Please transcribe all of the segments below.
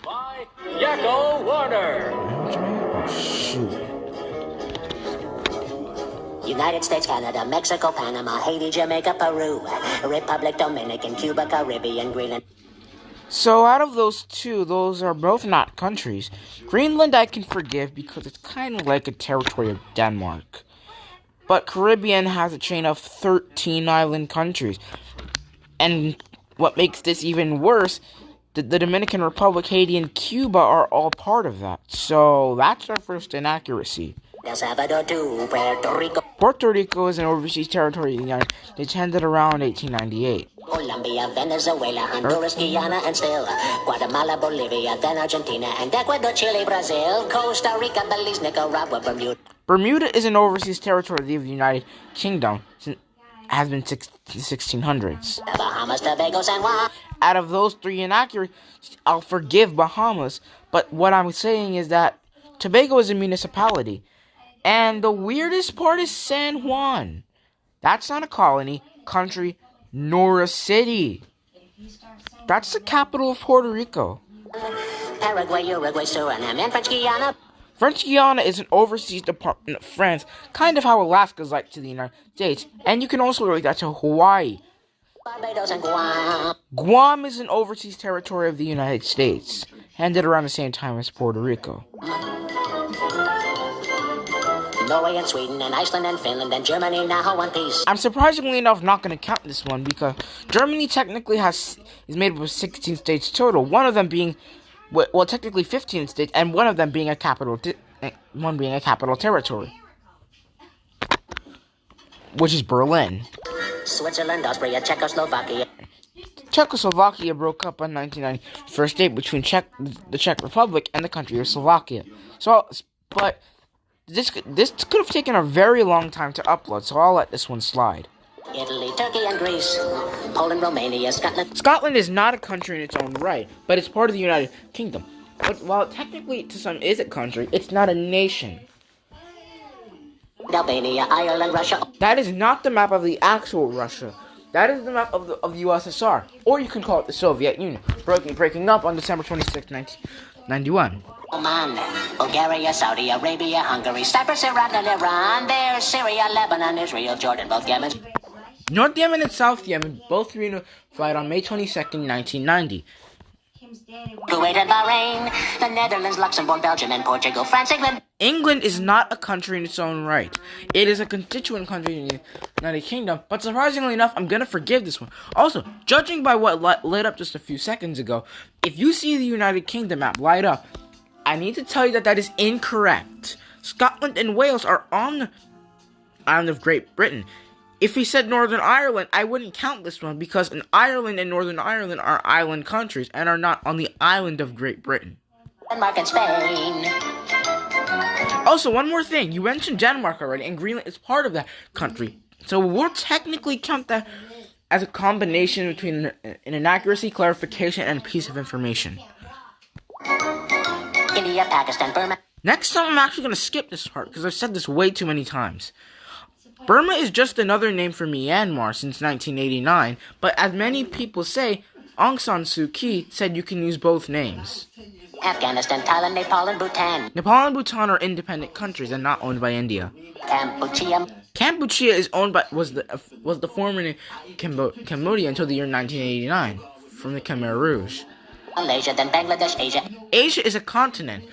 By Yakko Warner. Oh, shoot. United States, Canada, Mexico, Panama, Haiti, Jamaica, Peru, Republic Dominican, Cuba, Caribbean, Greenland. So out of those two, those are both not countries. Greenland I can forgive because it's kind of like a territory of Denmark. But Caribbean has a chain of 13 island countries. And what makes this even worse, the Dominican Republic, Haiti, and Cuba are all part of that. So that's our first inaccuracy. El Salvador to Puerto Rico. Puerto Rico is an overseas territory of the United States handed around 1898. Colombia, Venezuela, Honduras, Guyana, and still Guatemala, Bolivia, then Argentina, and Ecuador, Chile, Brazil, Costa Rica, Belize, Nicaragua, Bermuda. Bermuda is an overseas territory of the United Kingdom since has been since the 1600s. Bahamas, Tobago, San Juan. Out of those three inaccuracies, I'll forgive Bahamas, but what I'm saying is that Tobago is a municipality. And the weirdest part is San Juan. That's not a colony, country, nor a city. That's the capital of Puerto Rico. Paraguay, Uruguay, Suriname, and French Guiana. French Guiana is an overseas department of France, kind of how Alaska's like to the United States, and you can also relate that to Hawaii. Barbados and Guam. Guam is an overseas territory of the United States, handed around the same time as Puerto Rico. Norway and Sweden and Iceland and Finland and Germany now one piece. I'm surprisingly enough not going to count this one because Germany technically is made up of 16 states total. One of them being, well, technically 15 states, and one of them being a capital, territory, which is Berlin. Switzerland, Austria, Czechoslovakia. Czechoslovakia broke up on 1990, first date between the Czech Republic and the country of Slovakia. But this could have taken a very long time to upload, so I'll let this one slide. Italy, Turkey, and Greece. Poland, Romania, Scotland. Scotland is not a country in its own right, but it's part of the United Kingdom. But while it technically to some is a country, it's not a nation. Albania, Ireland, Russia. That is not the map of the actual Russia. That is the map of the USSR, or you can call it the Soviet Union, breaking up on December 26, 1991. Oman, Bulgaria, Saudi Arabia, Hungary, Cyprus, Iraq, and Iran. There's Syria, Lebanon, Israel, Jordan, both Yemen. North Yemen and South Yemen both reunified on May 22nd, 1990. Kuwait and Bahrain, the Netherlands, Luxembourg, Belgium, and Portugal, France, England. England is not a country in its own right. It is a constituent country in the United Kingdom, but surprisingly enough, I'm going to forgive this one. Also, judging by what lit up just a few seconds ago, if you see the United Kingdom map light up, I need to tell you that is incorrect. Scotland and Wales are on the island of Great Britain. If we said Northern Ireland, I wouldn't count this one because Ireland and Northern Ireland are island countries and are not on the island of Great Britain. Denmark and Spain. Also, one more thing. You mentioned Denmark already, and Greenland is part of that country. So we'll technically count that as a combination between an inaccuracy, clarification, and a piece of information. India, Pakistan, Burma. Next time, I'm actually going to skip this part because I've said this way too many times. Burma is just another name for Myanmar since 1989, but as many people say, Aung San Suu Kyi said you can use both names. Afghanistan, Thailand, Nepal, and Bhutan. Nepal and Bhutan are independent countries and not owned by India. Cambodia is owned by was the former name Cambodia until the year 1989 from the Khmer Rouge. Malaysia, then Bangladesh, Asia. Asia is a continent,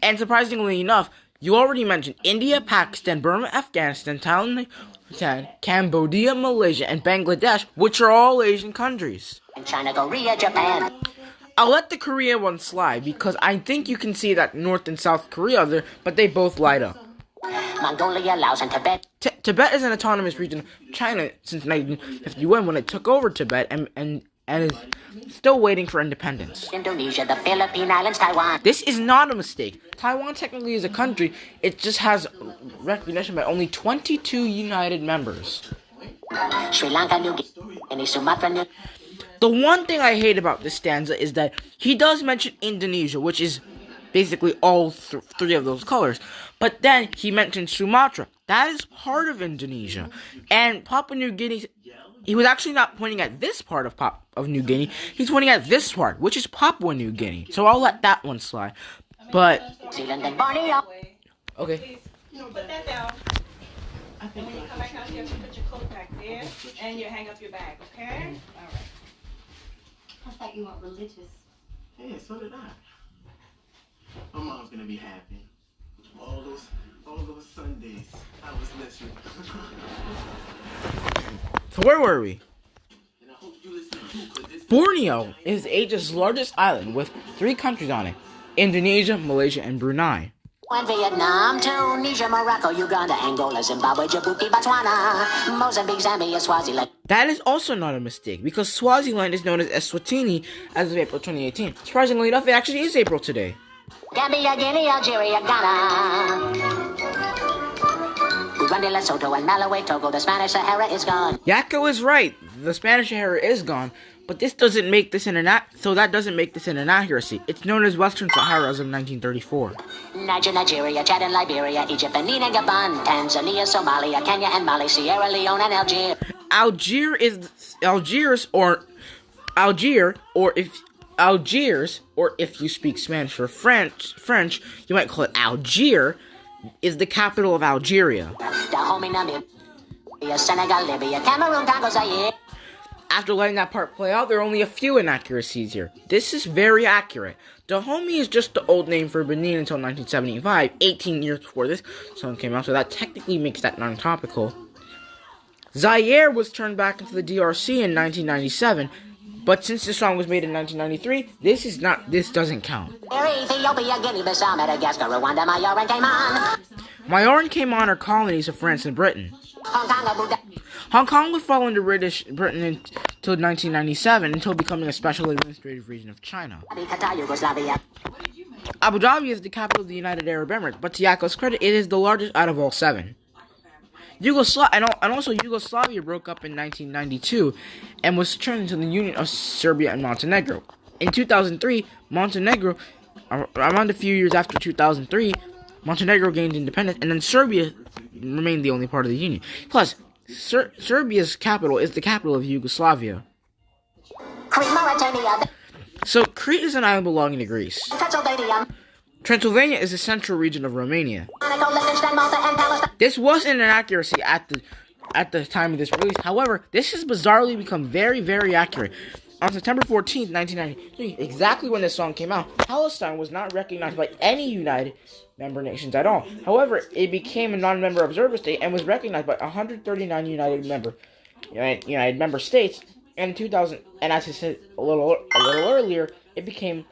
and surprisingly enough, you already mentioned India, Pakistan, Burma, Afghanistan, Thailand, Bhutan, Cambodia, Malaysia, and Bangladesh, which are all Asian countries. And China, Korea, Japan. I'll let the Korea one slide because I think you can see that North and South Korea are there, but they both light up. Mongolia, Laos, and Tibet. Tibet is an autonomous region of China since 1951 when it took over Tibet and is still waiting for independence. Indonesia, the Philippine Islands, Taiwan. This is not a mistake. Taiwan technically is a country. It just has recognition by only 22 united members. Sri Lanka, New Guinea, Sumatra, New... The one thing I hate about this stanza is that he does mention Indonesia, which is basically all three of those colors. But then he mentioned Sumatra. That is part of Indonesia. And Papua New Guinea, he was actually not pointing at this part of of New Guinea. He's pointing at this part, which is Papua New Guinea. So I'll let that one slide. But Zealand and Borneo. okay. Put that down. And when you come back out here, put your coat back there, and you hang up your bag, okay? All right. I thought you weren't religious. Yeah, so did I. My mom's gonna be happy. All those Sundays, I was listening. So where were we? And I hope you listen too, 'cause this Borneo is Asia's largest island with 3 countries on it: Indonesia, Malaysia, and Brunei. And Vietnam, Tunisia, Morocco, Uganda, Angola, Zimbabwe, Djibouti, Botswana, Mozambique, Zambia, Swaziland. That is also not a mistake, because Swaziland is known as Eswatini as of April 2018. Surprisingly enough, it actually is April today. Gambia, Guinea, Algeria, Ghana. Uganda, Lesotho, and Malawi, Togo. The Spanish Sahara is gone. Yakko is right. The Spanish Sahara is gone, but this doesn't make this that doesn't make this an inaccuracy. It's known as Western Sahara as of 1934. Nigeria, Chad and Liberia, Egypt, Benin and Gabon, Tanzania, Somalia, Kenya and Mali, Sierra Leone and Algiers. Algiers, or if you speak Spanish or French, you might call it Algiers, is the capital of Algeria. Dahomey, Namibia, Senegal, Libya, Cameroon, Congo, Zaire. After letting that part play out, there are only a few inaccuracies here. This is very accurate. Dahomey is just the old name for Benin until 1975, 18 years before this song came out, so that technically makes that non-topical. Zaire was turned back into the DRC in 1997, but since the song was made in 1993, this doesn't count. Ethiopia, Guinea-Bissau, Madagascar, Rwanda, Mayotte, and Cayman. Mayotte and Cayman are colonies of France and Britain. Hong Kong, Abu Dhabi. Hong Kong would fall under British Britain until 1997, until becoming a special administrative region of China. Qatar, Yugoslavia. Abu Dhabi is the capital of the United Arab Emirates, but to Yakko's credit, it is the largest out of all 7. Yugoslavia broke up in 1992 and was turned into the Union of Serbia and Montenegro. In 2003, Montenegro, around a few years after 2003, Montenegro gained independence, and then Serbia remained the only part of the Union. Plus, Serbia's capital is the capital of Yugoslavia. Crete, Mauritania. So, Crete is an island belonging to Greece. Transylvania. Transylvania is the central region of Romania. Monaco, Liechtenstein, Malta, and Palestine. This was an inaccuracy at the time of this release. However, this has bizarrely become very, very accurate. On September 14th, 1993, exactly when this song came out, Palestine was not recognized by any United member nations at all. However, it became a non-member observer state and was recognized by 139 United member states. And in 2000, and as I said a little earlier, it became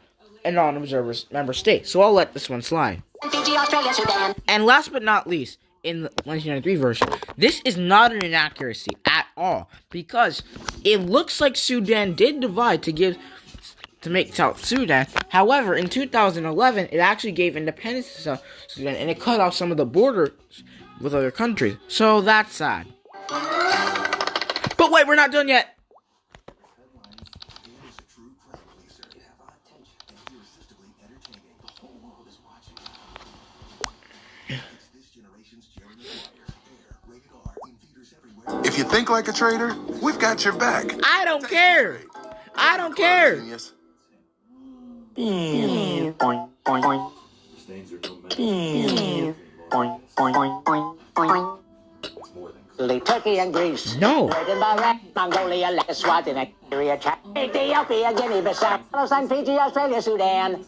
a non-observer member state. So I'll let this one slide. Fiji, Australia, Sudan. And last but not least, in the 1993 version, this is not an inaccuracy at all, because it looks like Sudan did divide to make South Sudan. However, in 2011, it actually gave independence to South Sudan, and it cut off some of the borders with other countries. So that's sad. But wait, we're not done yet. If you think like a trader, we've got your back. I don't care. I don't care. Turkey and Greece. No. Mongolia, Swaziland, Nigeria, Chad, Ethiopia, Guinea-Bissau, Palestine, Fiji, Australia, Sudan.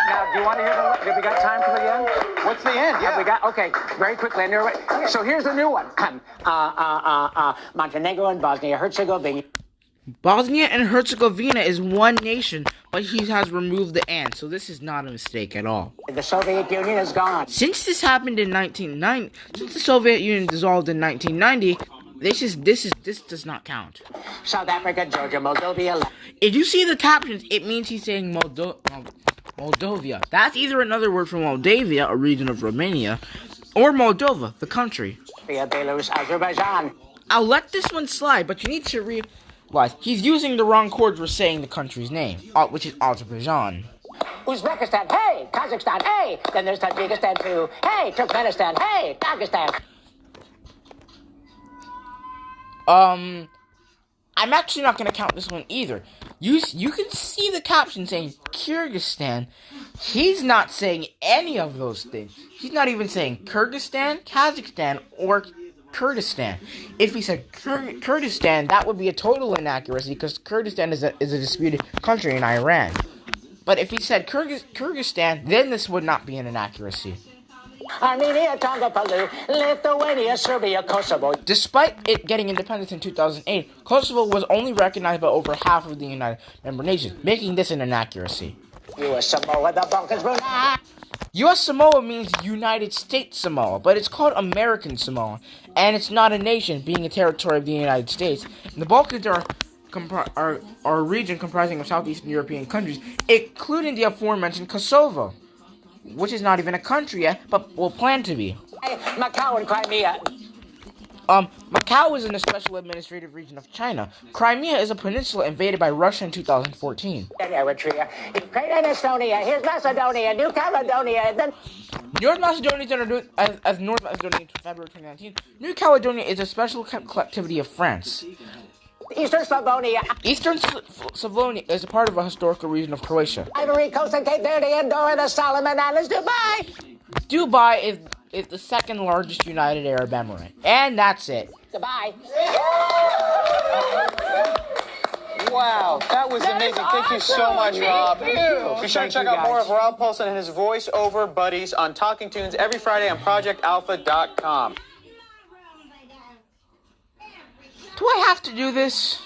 Now, do you want to hear have we got time for the end? What's the end? Yeah. Have we got, okay, very quickly. So here's the new one. Montenegro and Bosnia, Herzegovina. Bosnia and Herzegovina is one nation, but he has removed the "and," so this is not a mistake at all. The Soviet Union is gone. Since this happened in 1990, since the Soviet Union dissolved in 1990, this does not count. South Africa, Georgia, Moldova. If you see the captions, it means he's saying Moldova. That's either another word for Moldavia, a region of Romania, or Moldova, the country. Belarus, Azerbaijan. I'll let this one slide, but you need to realize he's using the wrong chord for saying the country's name, which is Azerbaijan. Uzbekistan, hey, Kazakhstan, hey. Then there's Tajikistan too. Hey, Turkmenistan, hey, Dagestan. I'm actually not going to count this one either. You can see the caption saying Kyrgyzstan. He's not saying any of those things. He's not even saying Kyrgyzstan, Kazakhstan, or Kurdistan. If he said Kurdistan, that would be a total inaccuracy because Kurdistan is a disputed country in Iran. But if he said Kyrgyzstan, then this would not be an inaccuracy. Armenia, Tonga, Palau, Lithuania, Serbia, Kosovo. Despite it getting independence in 2008, Kosovo was only recognized by over half of the United Member Nations, making this an inaccuracy. U.S. Samoa, the Balkans, Brunei. U.S. Samoa means United States Samoa, but it's called American Samoa, and it's not a nation, being a territory of the United States. And the Balkans are a region comprising of Southeastern European countries, including the aforementioned Kosovo, which is not even a country yet, but will plan to be. Macau and Crimea. Macau is in the special administrative region of China. Crimea is a peninsula invaded by Russia in 2014. Eritrea, Ukraine and Estonia. Here's Macedonia, New Caledonia, and then North Macedonia is introduced as North Macedonia in February 2019. New Caledonia is a special collectivity of France. Eastern Slavonia, Eastern Slavonia is a part of a historical region of Croatia. Ivory Coast and Cape Verde, Andorra, the Solomon Islands, Dubai. Dubai is the second largest United Arab Emirate. And that's it. Goodbye. Wow, that was amazing. Thank you so much, Rob. Be sure to check out more of Rob Paulson and his voiceover buddies on Talking Tunes every Friday on ProjectAlpha.com. Do I have to do this?